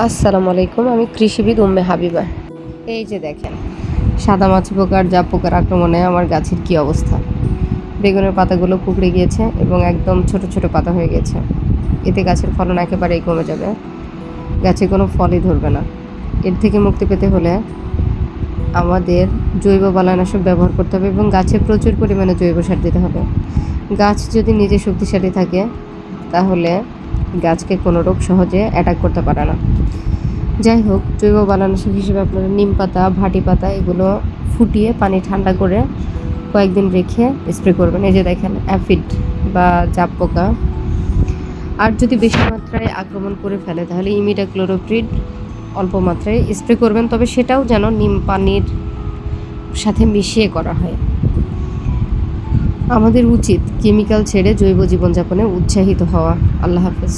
আসসালামু আলাইকুম, আমি কৃষিবিদ উম্মে হাবিবা। এই যে দেখেন, সাদা মাছি পোকার জাপ পোকার আক্রমণে আমার গাছের কি অবস্থা। বেগুনের পাতাগুলো কুঁকড়ে গিয়েছে এবং একদম ছোট ছোট পাতা হয়ে গেছে। এতে গাছের ফলন একেবারেই কমে যাবে, গাছে কোনো ফলই ধরবে না। এর থেকে মুক্তি পেতে হলে আমাদের জৈব বালাইনাশক ব্যবহার করতে হবে এবং গাছে প্রচুর পরিমাণে জৈব সার দিতে হবে। গাছ যদি নিজে শক্তিশালী থাকে তাহলে গাছকে কোনো রোগ সহজে অ্যাটাক করতে পারে না। যাই হোক, জৈব বালাইনাশক হিসেবে আপনারা নিম পাতা, ভাটি পাতা এগুলো ফুটিয়ে পানি ঠান্ডা করে কয়েকদিন রেখে স্প্রে করবেন। এই যে দেখেন, অ্যাফিড বা জাপ পোকা আর যদি বেশি মাত্রায় আক্রমণ করে ফেলে তাহলে ইমিডাক্লোরোপ্রিড অল্প মাত্রায় স্প্রে করবেন, তবে সেটাও যেন নিম পানির সাথে মিশিয়ে করা হয়। আমাদের উচিত কেমিক্যাল ছেড়ে জৈব জীবনযাপনে উৎসাহিত হওয়া। আল্লাহ হাফেজ।